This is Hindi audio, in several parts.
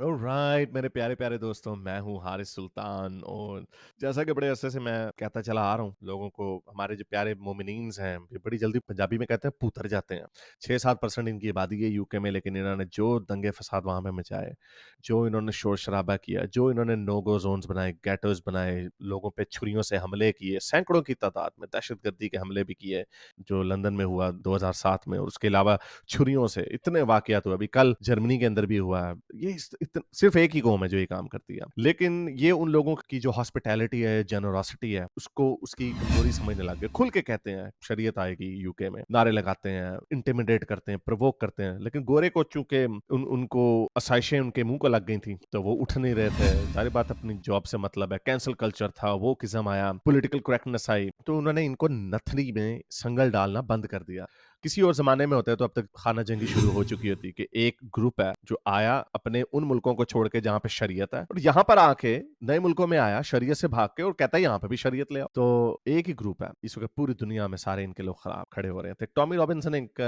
ऑलराइट मेरे प्यारे प्यारे दोस्तों, मैं हूँ हारिस सुल्तान। और जैसा कि बड़े अरसे से मैं कहता चला आ रहा हूँ लोगों को, हमारे जो प्यारे मोमिनीन्स हैं ये बड़ी जल्दी पंजाबी में कहते हैं पुतर जाते हैं। 6-7% इनकी आबादी है यूके में, लेकिन इन्होंने जो दंगे फसाद वहाँ पे मचाए, जो इन्होंने शोर शराबा किया, जो इन्होंने नो गो जोन्स बनाए, गेटोज बनाए, लोगों पे छुरियों से हमले किए, सैकड़ों की तादाद में दहशतगर्दी के हमले भी किए, जो लंदन में हुआ 2007 में, और उसके अलावा छुरियों से इतने वाकयात हुए। अभी कल जर्मनी के अंदर भी हुआ है। ये सिर्फ एक ही कौम है जो ये काम करती है, लेकिन ये उन लोगों की जो हॉस्पिटैलिटी है, जेनरोसिटी है, उसको उसकी कमजोरी समझने लग गए। खुल के कहते हैं शरीयत आएगी यूके में, नारे लगाते हैं, इंटिमिडेट करते हैं, प्रोवोक करते हैं। लेकिन गोरे को चूंकि उनको आसाइशें उनके मुंह को लग गई थी, तो वो उठ नहीं रहे थे। सारी बात अपनी जॉब से मतलब है। कैंसल कल्चर था, वो किस्म आया, पॉलिटिकल करेक्टनेस आई, तो उन्होंने इनको नथनी में संगल डालना बंद कर दिया। किसी और ज़माने में होता है तो अब तक खाना जंगी शुरू हो चुकी होती कि एक ग्रुप है जो आया अपने उन मुल्कों को छोड़ के जहाँ पे शरीयत है, और यहाँ पर आके नए मुल्कों में आया शरीयत से भाग के और कहता है यहाँ पे भी शरीयत ले आओ। तो एक ही ग्रुप है इस वक्त पूरी दुनिया में, सारे इनके लोग खराब खड़े हो रहे हैं। तो टॉमी रॉबिन्सन एक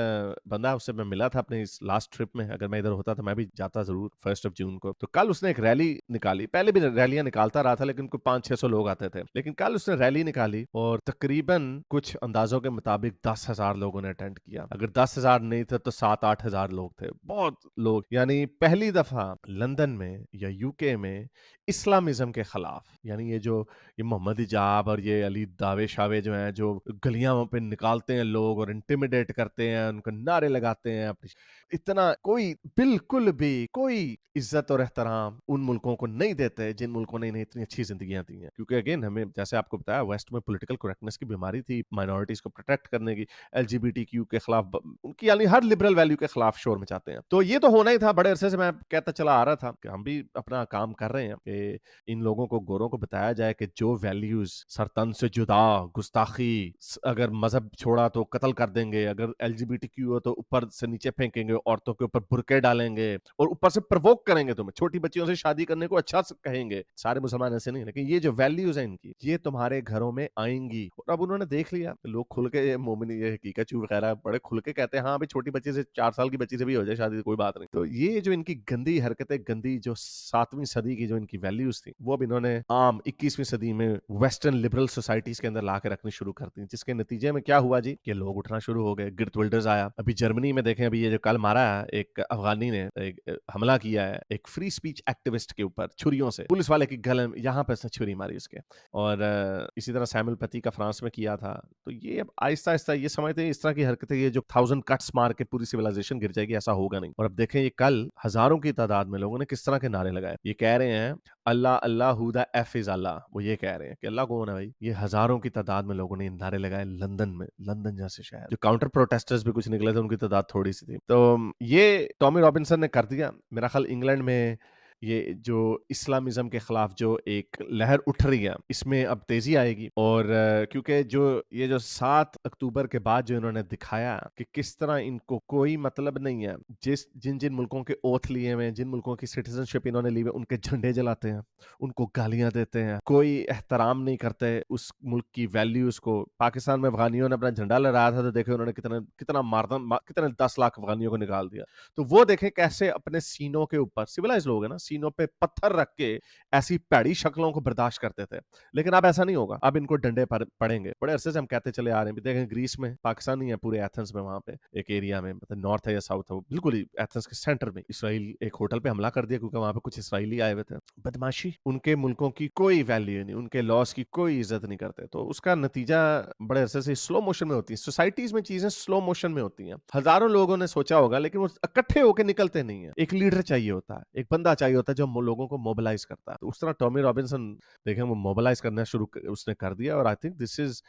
बंदा है, उससे मैं मिला था अपने इस लास्ट ट्रिप में। अगर मैं इधर होता तो मैं भी जाता जरूर 1 जून को। तो कल उसने एक रैली निकाली। पहले भी रैलियां निकालता रहा था, लेकिन कोई 500-600 लोग आते थे। लेकिन कल उसने रैली निकाली और तकरीबन कुछ अंदाजों के मुताबिक 10,000 लोगों ने अटेंड किया। अगर 10,000 नहीं थे तो 7-8 हजार लोग थे। बहुत लोग, यानी पहली दफा लंदन में या यूके में इस्लामिज्म के खिलाफ, यानी ये मोहम्मद हिजाब और ये अली दावे शावे जो हैं, जो गलियां पे निकालते हैं लोग और इंटिमिडेट करते हैं, उनको नारे लगाते हैं अपनी, इतना कोई बिल्कुल भी कोई इज्जत और एहतराम उन मुल्कों को नहीं देते जिन मुल्कों ने इन्हें इतनी अच्छी जिंदगियां दी हैं। क्योंकि अगेन, हमें जैसे आपको बताया, वेस्ट में पॉलिटिकल करेक्टनेस की बीमारी थी, माइनॉरिटीज को प्रोटेक्ट करने की, एलजीबीटीक्यू के खिलाफ उनकी, यानी हर लिबरल वैल्यू के खिलाफ शोर मचाते हैं। तो ये तो होना ही था। बड़े अरसे से मैं कहता चला आ रहा था कि हम भी अपना काम कर रहे हैं कि इन लोगों को, गोरों को बताया जाए कि जो वैल्यूज सरतन से जुदा, गुस्ताखी, अगर मजहब छोड़ा तो कत्ल कर देंगे, अगर एलजीबीटीक्यू हो तो ऊपर से नीचे फेंकेंगे, औरतों के ऊपर बुरके डालेंगे और ऊपर से प्रवोक करेंगे, तुम्हें छोटी बच्चियों से शादी करने को अच्छा कहेंगे। सारे मुसलमान ऐसे नहीं, लेकिन ये जो वैल्यूज है इनकी, ये तुम्हारे घरों में आएंगी। और अब उन्होंने देख लिया, लोग खुल के, मोमिन ये हकीकत वगैरह बड़े खुल के कहते हैं, हाँ अभी छोटी बच्ची से, 4 साल की बच्ची से भी हो जाए शादी, कोई बात नहीं। तो ये जो इनकी गंदी हरकतें, गंदी जो 7वीं सदी की जो इनकी वैल्यूज थी, वो अब इन्होंने आम 21वीं सदी में वेस्टर्न लिबरल सोसाइटीज के अंदर ला के रखनी शुरू कर दी। जिसके नतीजे में क्या हुआ जी, कि लोग उठना शुरू हो गए। गिर्ट विल्डर्स आया। अभी जर्मनी में देखें, अभी ये जो कल मारा है एक अफगानी ने, एक हमला किया है एक फ्री स्पीच एक्टिविस्ट के ऊपर छुरियों से, पुलिस वाले की गले में यहाँ पर छुरी मारी उसके। और इसी तरह सैमुअल पति का फ्रांस में किया था। तो ये अब आहिस्ता आहिस्ता ये समझते हैं, इस तरह की हरकतें, ये जो 1000 कट्स मार के पूरी सिविलाइजेशन गिर जाएगी, ऐसा होगा नहीं। और अब देखें, ये कल हजारों की तादाद में लोगों ने किस तरह के नारे लगाए। ये कह रहे हैं अल्लाह अल्लाह हु द एफ इज अल्लाह। वो ये कह रहे हैं कि अल्लाह कौन है भाई। ये हजारों की तादाद में लोगों ने नारे लगाए लंदन में, लंदन जैसे शहर। जो काउंटर प्रोटेस्टर्स भी कुछ निकले थे, उनकी तादाद थोड़ी सी थी। तो ये टॉमी रॉबिन्सन ने कर दिया। मेरा ख्याल इंग्लैंड में ये जो इस्लामिज्म के खिलाफ जो एक लहर उठ रही है, इसमें अब तेजी आएगी। और क्योंकि जो 7 अक्टूबर के बाद जो इन्होंने दिखाया कि किस तरह इनको कोई मतलब नहीं है, जिन जिन मुल्कों के ओथ लिए हुए, जिन मुल्कों की सिटीजनशिप इन्होंने ली हुई, उनके झंडे जलाते हैं, उनको गालियां देते हैं, कोई एहतराम नहीं करते उस मुल्क की वैल्यूज को। पाकिस्तान में अफगानियों ने अपना झंडा लहराया था, तो देखे उन्होंने कितना कितना कितने 10 लाख अफगानियों को निकाल दिया। तो वो देखें कैसे अपने सीनों के ऊपर, सिविलाइज लोग हैं ना, सीनों पे पत्थर रख के ऐसी पैड़ी शक्लों को बर्दाश्त करते थे। लेकिन अब ऐसा नहीं होगा, अब इनको डंडे पड़ेंगे। बड़े अरसे से हम कहते चले आ रहे हैं। देखें ग्रीस में, पाकिस्तान नहीं है, पूरे एथेंस में, वहां पे एक एरिया में, मतलब नॉर्थ है या साउथ है, बिल्कुल ही एथेंस के सेंटर में, इसराइल एक होटल पे हमला कर दिया क्योंकि वहां पे कुछ इसराइली आए हुए थे। बदमाशी, उनके मुल्कों की कोई वैल्यू नहीं, उनके लॉस की कोई इज्जत नहीं करते। तो उसका नतीजा बड़े अरसे से स्लो मोशन में होती है। सोसाइटीज में चीजें स्लो मोशन में होती हैं। हजारों लोगों ने सोचा होगा, लेकिन वो इकट्ठे होकर निकलते नहीं है। एक लीडर चाहिए होता है, एक बंदा चाहिए होता है जो लोगों को मोबिलाइज करता है। तो उस तरह टॉमी रॉबिन्सन, देखें, वो मोबिलाइज करना उसने कर दिया। और I think this is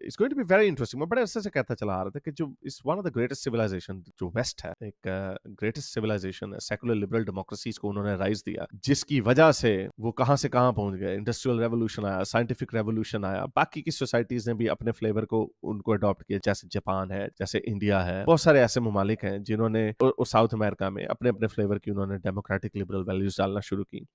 it's going to be very interesting. मैं बड़े अरसे से कहता चला आ रहा था कि जो इस one of the greatest civilisation जो वेस्ट है, एक ग्रेटेस्ट सिविलाइजेशन है, सेकुलर लिबरल डेमोक्रेसीज को उन्होंने राइज दिया, जिसकी वजह से वो कहां से कहां पहुंच गए। इंडस्ट्रियल रेवोल्यूशन आया, साइंटिफिक रेवोल्यूशन आया, बाकी की सोसाइटीज ने भी अपने फ्लेवर को उनको अडॉप्ट किया, जैसे जापान है, जैसे इंडिया है। बहुत सारे ऐसे ममालिक हैं जिन्होंने, और साउथ अमेरिका में अपने अपने फ्लेवर की उन्होंने डेमोक्रेटिक लिबरल वैल्यूज डालना शुरू की।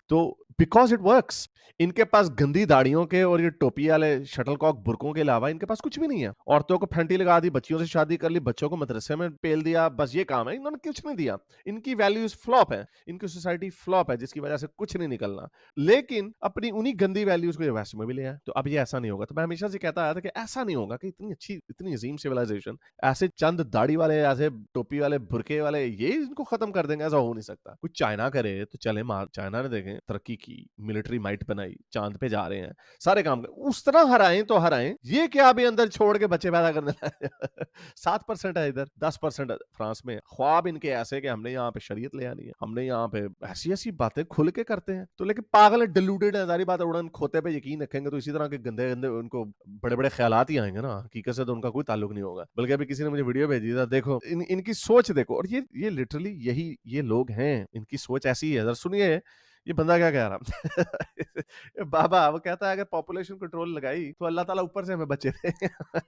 तो बिकॉज इट वर्क्स, इनके पास गंदी दाढ़ियों के और ये टोपी वाले शटलकॉक बुरकों लोगों के अलावा इनके पास कुछ भी नहीं है। औरतों को फंटी लगा दी, बच्चियों से शादी कर ली, बच्चों को मदरसे में पेल दिया, बस ये काम है, इन्होंने कुछ नहीं दिया। इनकी वैल्यूज फ्लॉप है, इनकी सोसाइटी फ्लॉप है, जिसकी वजह से कुछ नहीं निकलना। लेकिन अपनी उन्हीं गंदी वैल्यूज को वेस्ट में भी ले आए। तो अब ये ऐसा नहीं होगा। तो मैं हमेशा से कहता आया था कि ऐसा नहीं होगा कि इतनी अच्छी, इतनी अजीम सिविलाइजेशन ऐसे चंद दाढ़ी वाले, ऐसे टोपी वाले, बुरके वाले, ये इनको खत्म कर देंगे, ऐसा हो नहीं सकता। कुछ चाइना करे तो चले, चाइना ने देखें तरक्की की, मिलिट्री माइट बनाई, चांद पे जा रहे हैं, सारे काम उस तरह हराएं तो हराएं। ये क्या अभी अंदर छोड़ के बच्चे पैदा करने लगे 7% है इधर, 10% फ्रांस में। ख्वाब इनके ऐसे कि हमने यहाँ पे शरीयत ले आनी है, हमने यहाँ पे ऐसी ऐसी बातें खुल के करते हैं। तो लेकिन पागल डिलूटेड है, सारी बात उड़न खोते पे यकीन रखेंगे तो इसी तरह के गंदे गंदे उनको बड़े बड़े ख्यालात ही आएंगे ना। हकीकत से तो उनका कोई ताल्लुक नहीं होगा। बल्कि अभी किसी ने मुझे वीडियो भेजी था, देखो इनकी सोच देखो, और ये लिटरली यही ये लोग हैं, इनकी सोच ऐसी है। जरा सुनिए ये बंदा क्या कह रहा बाबा वो कहता है अगर पॉपुलेशन कंट्रोल लगाई तो अल्लाह ताला ऊपर से हमें बच्चे देगा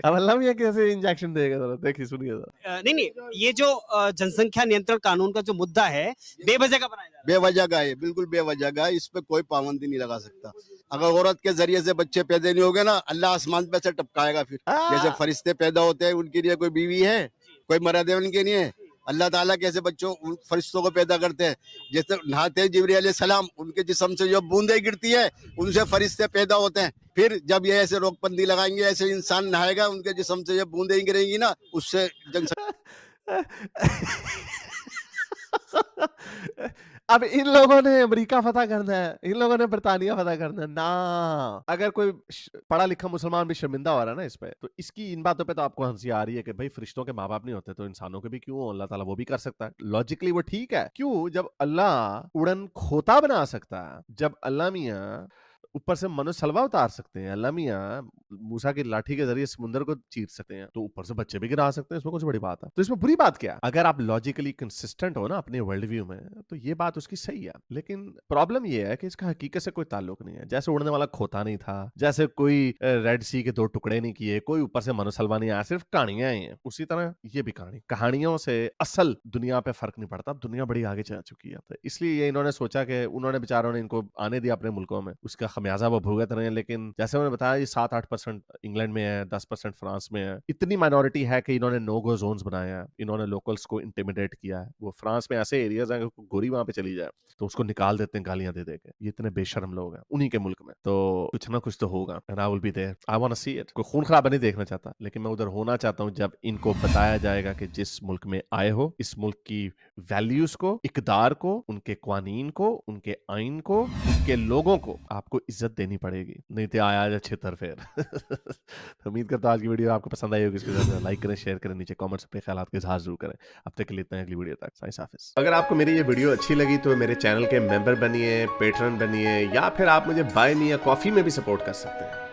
अब अल्लाह भी कैसे इंजेक्शन देगा, जरा देखिए सुनिए जरा। नहीं, ये जो जनसंख्या नियंत्रण कानून का जो मुद्दा है बेवजह का बनाया जा रहा है। बेवजह का है, बिल्कुल बेवजह का है। इस पे कोई पाबंदी नहीं लगा सकता। अगर औरत के जरिए से बच्चे पैदा नहीं होंगे ना, अल्लाह आसमान पे से टपकाएगा। फिर जैसे फरिश्ते पैदा होते हैं, उनके लिए कोई बीवी है, कोई मर्द है उनके लिए। अल्लाह ताला कैसे बच्चों फरिश्तों को पैदा करते हैं, जैसे नहाते हैं जिब्रील अलैहिस्सलाम, उनके जिस्म से जो बूंदे गिरती है उनसे फरिश्ते पैदा होते हैं। फिर जब ये ऐसे रोकबंदी लगाएंगे, ऐसे इंसान नहाएगा, उनके जिस्म से जब बूंदे गिरेंगी ना, उससे अब इन लोगों ने अमेरिका फतह करना है, इन लोगों ने बरतानिया फतह करना है ना। अगर कोई पढ़ा लिखा मुसलमान भी शर्मिंदा हो रहा है ना इस पे, तो इसकी इन बातों पे तो आपको हंसी आ रही है कि भाई फरिश्तों के माँ बाप नहीं होते तो इंसानों के भी क्यों, अल्लाह ताला वो भी कर सकता है। लॉजिकली वो ठीक है। क्यों? जब अल्लाह उड़न खोता बना सकता है, जब अल्लाह मियाँ ऊपर से मनुष्य सलवा उतार सकते हैं, अल्लाह मियाँ मूसा की लाठी के जरिए समुद्र को चीर सकते हैं, तो ऊपर से बच्चे भी गिरा सकते हैं, इसमें कुछ बड़ी बात है। तो इसमें बुरी बात क्या है? अगर आप लॉजिकली कंसिस्टेंट हो ना अपने वर्ल्ड व्यू में, तो ये बात उसकी सही है। लेकिन प्रॉब्लम ये है कि इसका हकीकत से कोई ताल्लुक नहीं है। जैसे उड़ने वाला खोता नहीं था, जैसे कोई रेड सी के 2 टुकड़े नहीं किए, कोई ऊपर से मनुष्य सलवा नहीं आया, सिर्फ कहानियां ही हैं। उसी तरह ये भी कहानियों से असल दुनिया पे फर्क नहीं पड़ता। दुनिया बड़ी आगे जा चुकी है, तो इसलिए ये इन्होंने सोचा कि उन्होंने बेचारों ने इनको आने दिया अपने मुल्कों में, उसका खमियाजा वो भुगत रहे हैं। लेकिन जैसे उन्होंने बताया, ये 7-8% इंग्लैंड में है, 10% फ्रांस में है। इतनी माइनॉरिटी है कि इन्होंने नो गो जोन्स बनाए हैं, इन्होंने लोकल्स को इंटिमिडेट किया है। वो फ्रांस में ऐसे एरियाज हैं कि गोरी वहां पे चली जाए तो उसको निकाल देते हैं गालियां दे देके। ये इतने बेशर्म लोग हैं उन्हीं के मुल्क में। तो कुछ ना कुछ तो होगा, and I will be there, I want to see it. कोई खून खराबा नहीं देखना चाहता, लेकिन मैं उधर होना चाहता हूँ जब इनको बताया जाएगा कि जिस मुल्क में आए हो, इस मुल्क की वैल्यूज को, इकदार को, उनके कानून को, उनके आइन को, उनके लोगों को आपको इज्जत देनी पड़ेगी, नहीं तो आया जा छितर फेर तो उम्मीद करता हूं आज की वीडियो आपको पसंद आई होगी। इसके साथ लाइक करें, शेयर करें, नीचे कमेंट्स अपने ख्यालात के इजहार जरूर करें। अब तक के लिए इतना ही, अगली वीडियो तक साइंस हाफिज। अगर आपको मेरी ये वीडियो अच्छी लगी तो मेरे चैनल के मेंबर बनिए, पेट्रन बनिए, या फिर आप मुझे बाय मी या कॉफी में भी सपोर्ट कर सकते हैं।